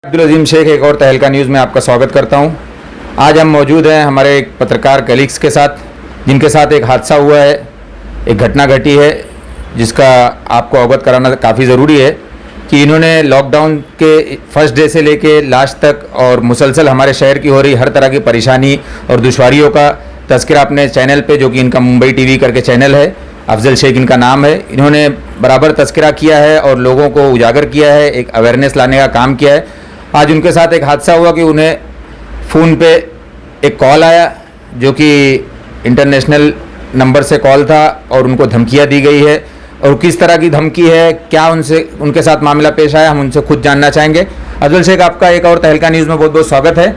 अब्दुल अजीम शेख एक और तहलका न्यूज़ में आपका स्वागत करता हूं। आज हम मौजूद हैं हमारे एक पत्रकार कलीग्स के साथ, जिनके साथ एक हादसा हुआ है, एक घटना घटी है जिसका आपको अवगत कराना काफ़ी ज़रूरी है कि इन्होंने लॉकडाउन के फर्स्ट डे से लेके लास्ट तक और मुसलसल हमारे शहर की हो रही हर तरह की परेशानी और दुश्वारियों का तज़किरा अपने चैनल पे, जो कि इनका मुंबई टीवी करके चैनल है, अफजल शेख इनका नाम है, इन्होंने बराबर तज़किरा किया है और लोगों को उजागर किया है, एक अवेयरनेस लाने का काम किया है। आज उनके साथ एक हादसा हुआ कि उन्हें फ़ोन पे एक कॉल आया जो कि इंटरनेशनल नंबर से कॉल था और उनको धमकियां दी गई है, और किस तरह की धमकी है, क्या उनके साथ मामला पेश आया, हम उनसे खुद जानना चाहेंगे। अब्दुल शेख, आपका एक और तहलका न्यूज़ में बहुत बहुत स्वागत है।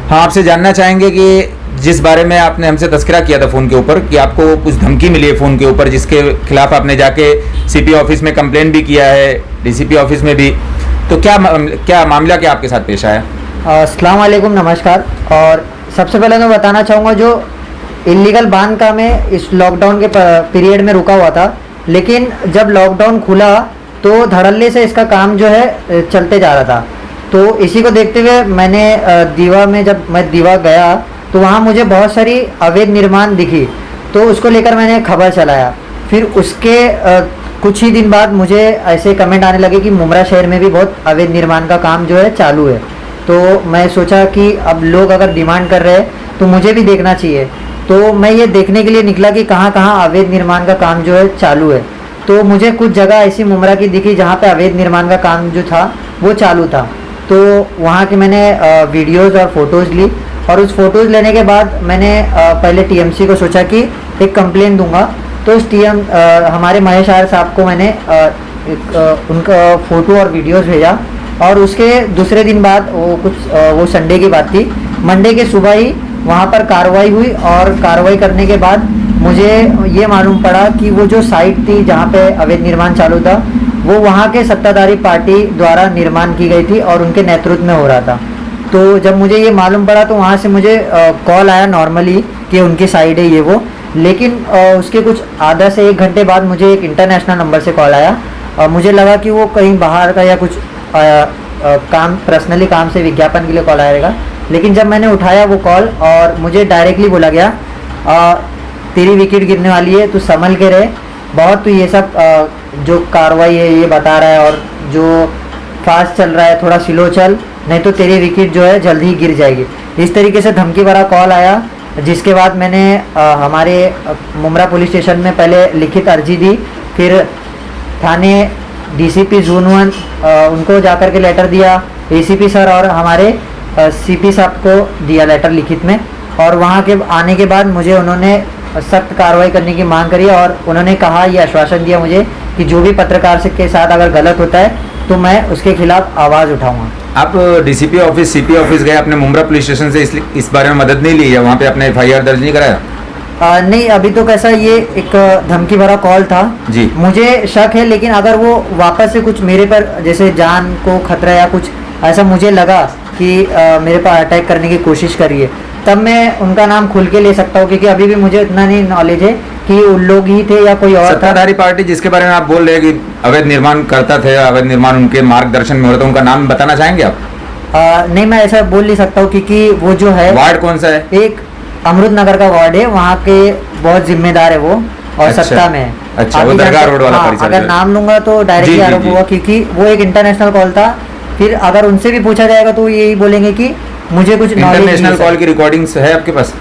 हाँ, आपसे जानना चाहेंगे कि जिस बारे में आपने हमसे तज़किरा किया था फ़ोन के ऊपर कि आपको कुछ धमकी मिली है फ़ोन के ऊपर, जिसके खिलाफ आपने जाके सीपी ऑफिस में कंप्लेंट भी किया है, डीसीपी ऑफिस में भी, तो क्या मामला क्या आपके साथ पेश आया? अस्सलाम वालेकुम, नमस्कार। और सबसे पहले मैं बताना चाहूँगा, जो इलीगल बांध काम है इस लॉकडाउन के पीरियड में रुका हुआ था, लेकिन जब लॉकडाउन खुला तो धड़ल्ले से इसका काम जो है चलते जा रहा था। तो इसी को देखते हुए मैंने दीवा में, जब मैं दीवा गया तो वहाँ मुझे बहुत सारी अवैध निर्माण दिखी, तो उसको लेकर मैंने खबर चलाया। फिर उसके कुछ ही दिन बाद मुझे ऐसे कमेंट आने लगे कि मुमरा शहर में भी बहुत अवैध निर्माण का काम जो है चालू है। तो मैं सोचा कि अब लोग अगर डिमांड कर रहे हैं तो मुझे भी देखना चाहिए। तो मैं ये देखने के लिए निकला कि कहाँ कहाँ अवैध निर्माण का काम जो है चालू है। तो मुझे कुछ जगह ऐसी मुमरा की दिखी जहाँ पे अवैध निर्माण का काम जो था वो चालू था। तो वहाँ के मैंने वीडियोज़ और फ़ोटोज़ ली, और उस फ़ोटोज़ लेने के बाद मैंने पहले टीएमसी को सोचा कि एक कंप्लेंट दूंगा। तो उस हमारे महेश आर साहब को मैंने उनका फ़ोटो और वीडियोस भेजा, और उसके दूसरे दिन बाद वो संडे की बात थी, मंडे के सुबह ही वहाँ पर कार्रवाई हुई। और कार्रवाई करने के बाद मुझे ये मालूम पड़ा कि वो जो साइट थी जहाँ पे अवैध निर्माण चालू था, वो वहाँ के सत्ताधारी पार्टी द्वारा निर्माण की गई थी और उनके नेतृत्व में हो रहा था। तो जब मुझे ये मालूम पड़ा तो वहाँ से मुझे कॉल आया नॉर्मली कि उनकी साइड है ये वो, लेकिन उसके कुछ आधा से एक घंटे बाद मुझे एक इंटरनेशनल नंबर से कॉल आया। मुझे लगा कि वो कहीं बाहर का या कुछ काम, पर्सनली काम से विज्ञापन के लिए कॉल आएगा, लेकिन जब मैंने उठाया वो कॉल और मुझे डायरेक्टली बोला गया, तेरी विकेट गिरने वाली है, तू संभल के रहे, बहुत तू ये सब जो कार्रवाई है ये बता रहा है और जो फास्ट चल रहा है थोड़ा स्लो चल, नहीं तो तेरी विकेट जो है जल्द ही गिर जाएगी। इस तरीके से धमकी भरा कॉल आया, जिसके बाद मैंने हमारे मुमरा पुलिस स्टेशन में पहले लिखित अर्जी दी, फिर थाने डीसीपी जोन 1 उनको जाकर के लेटर दिया, एसीपी सर और हमारे सीपी साहब को दिया लेटर लिखित में। और वहाँ के आने के बाद मुझे उन्होंने सख्त कार्रवाई करने की मांग करी, और उन्होंने कहा, ये आश्वासन दिया मुझे कि जो भी पत्रकार के साथ अगर गलत होता है तो मैं उसके खिलाफ आवाज़ उठाऊँगा। आप डीसीपी ऑफिस, सीपी ऑफिस गए, अपने मुमरा पुलिस स्टेशन से इस बारे में मदद नहीं ली है? वहाँ पे अपने एफआईआर दर्ज नहीं कराया? नहीं, अभी तो कैसा, ये एक धमकी भरा कॉल था जी। मुझे शक है, लेकिन अगर वो वापस से कुछ मेरे पर जैसे जान को खतरा या कुछ ऐसा मुझे लगा कि मेरे पर अटैक करने की कोशिश करिए, तब मैं उनका नाम खुल के ले सकता हूँ, क्योंकि अभी भी मुझे इतना नहीं नॉलेज है कि उन लोग ही थे या कोई और था। सत्ताधारी पार्टी जिसके बारे में आप बोल रहे हैं कि अवैध निर्माण करता थे, अवैध निर्माण उनके मार्गदर्शन में हो रहा था, उनका नाम बताना चाहेंगे आप? नहीं, मैं ऐसा बोल नहीं सकता हूँ, क्योंकि वो जो है, वार्ड कौन सा है? एक अमृत नगर का वार्ड है, वहाँ के बहुत जिम्मेदार है वो, और अच्छा, सत्ता में है। अच्छा, वो दरगाह रोड वाला परिसर। अगर नाम लूंगा तो डायरेक्टली आरोप होगा, क्योंकि वो एक इंटरनेशनल कॉल था। फिर अगर उनसे भी पूछा जाएगा तो यही बोलेंगे कि मुझे कुछ इंटरनेशनल कॉल की रिकॉर्डिंग्स है आपके पास?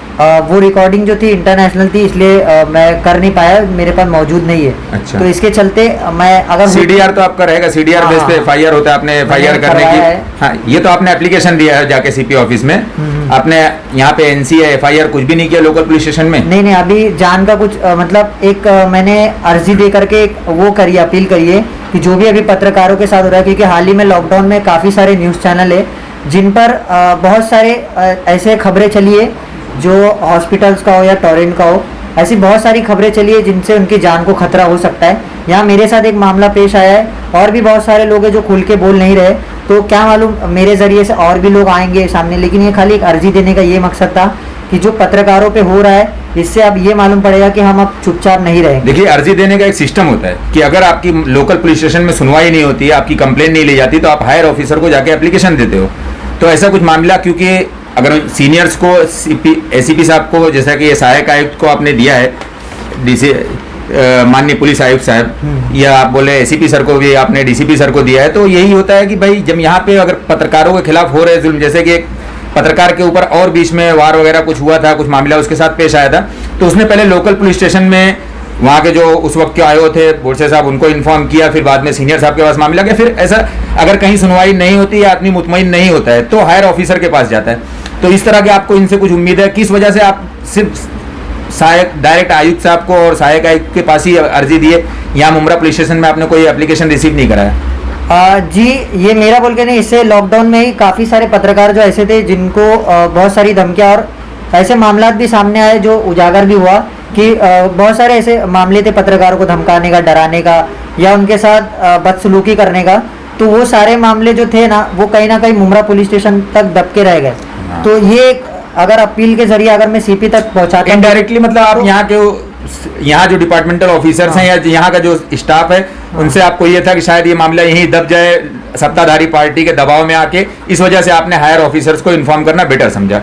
वो रिकॉर्डिंग जो थी इंटरनेशनल थी, इसलिए मैं कर नहीं पाया, मेरे पास मौजूद नहीं है। अच्छा। तो इसके चलते मैं अगर सीडीआर तो आपका रहेगा, सीडीआर बेस पे एफआईआर होता है, आपने एफआईआर करने की, हाँ, ये तो आपने एप्लीकेशन दिया है जाके सीपी ऑफिस में, आपने यहाँ पे एनसी है, एफआईआर कुछ भी नहीं किया लोकल पुलिस स्टेशन में? नहीं, अभी जान का कुछ मतलब एक मैंने अर्जी दे करके एक वो करी, अपील करी है कि जो भी अभी पत्रकारों के साथ हो रहा है, क्योंकि हाल ही में लॉकडाउन में काफ़ी सारे न्यूज़ चैनल है जिन पर बहुत सारे ऐसे खबरें चली है जो हॉस्पिटल्स का हो या टोरेंट का हो, ऐसी बहुत सारी खबरें चली है जिनसे उनकी जान को खतरा हो सकता है। यहाँ मेरे साथ एक मामला पेश आया है, और भी बहुत सारे लोग हैं जो खुल के बोल नहीं रहे, तो क्या मालूम मेरे ज़रिए से और भी लोग आएंगे सामने, लेकिन ये खाली एक अर्जी देने का ये मकसद था कि जो पत्रकारों पे हो रहा है इससे अब ये मालूम पड़ेगा कि हम अब चुपचाप नहीं रहेंगे। देखिए, अर्जी देने का एक सिस्टम होता है कि अगर आपकी लोकल पुलिस स्टेशन में सुनवाई नहीं होती है, आपकी कंप्लेन नहीं ली जाती, तो आप हायर ऑफिसर को जाके एप्लीकेशन देते हो। तो ऐसा कुछ मामला, क्योंकि अगर सीनियर्स को एसीपी साहब को, जैसा कि ये सहायक आयुक्त को आपने दिया है, डीसी माननीय पुलिस आयुक्त साहब, या आप बोले एसीपी सर को भी आपने डीसीपी सर को दिया है, तो यही होता है कि भाई जब यहाँ पे अगर पत्रकारों के खिलाफ हो रहे जुल्म, जैसे कि एक पत्रकार के ऊपर और बीच में वार वगैरह कुछ हुआ था, कुछ मामला उसके साथ पेश आया था, तो उसने पहले लोकल पुलिस स्टेशन में वहाँ के जो उस वक्त के आयो थे बोरसे साहब, उनको इन्फॉर्म किया, फिर बाद में सीनियर साहब के पास मामला गया। फिर ऐसा अगर कहीं सुनवाई नहीं होती या आदमी मुतमईन नहीं होता है तो हायर ऑफिसर के पास जाता है। तो इस तरह के आपको इनसे कुछ उम्मीद है? किस वजह से आप सिर्फ सहायक डायरेक्ट आयुक्त साहब को और सहायक आयुक्त के पास ही अर्जी दिए, यहाँ मुमरा पुलिस स्टेशन में आपने कोई एप्लीकेशन रिसीव नहीं कराया? जी, ये मेरा बोल के नहीं, इससे लॉकडाउन में ही काफ़ी सारे पत्रकार जो ऐसे थे जिनको बहुत सारी धमकियाँ और ऐसे मामला भी सामने आए जो उजागर भी हुआ कि बहुत सारे ऐसे मामले थे पत्रकारों को धमकाने का, डराने का या उनके साथ बदसलूकी करने का। तो वो सारे मामले जो थे ना, वो कहीं ना कहीं मुमरा पुलिस स्टेशन तक दबके रह गए। तो ये अगर अपील के जरिए अगर मैं सीपी तक पहुंचाता हूं, इनडायरेक्टली मतलब आप यहाँ जो डिपार्टमेंटल ऑफिसर्स हैं या यहाँ का जो स्टाफ है, उनसे आपको ये था कि शायद ये मामला यहीं दब जाए सत्ताधारी पार्टी के दबाव में आके, इस वजह से आपने हायर ऑफिसर्स को इन्फॉर्म करना बेटर समझा।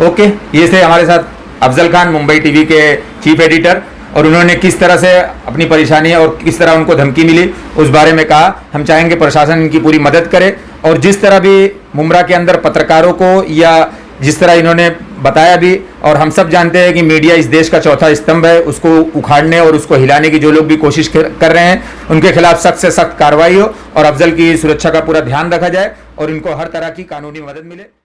ओके, ये थे हमारे साथ अफजल खान, मुंबई टीवी के चीफ एडिटर, और उन्होंने किस तरह से अपनी परेशानी और किस तरह उनको धमकी मिली उस बारे में कहा। हम चाहेंगे प्रशासन इनकी पूरी मदद करे, और जिस तरह भी मुमरा के अंदर पत्रकारों को, या जिस तरह इन्होंने बताया भी, और हम सब जानते हैं कि मीडिया इस देश का चौथा स्तंभ है, उसको उखाड़ने और उसको हिलाने की जो लोग भी कोशिश कर रहे हैं, उनके खिलाफ सख्त से सख्त कार्रवाई हो और अफजल की सुरक्षा का पूरा ध्यान रखा जाए और इनको हर तरह की कानूनी मदद मिले।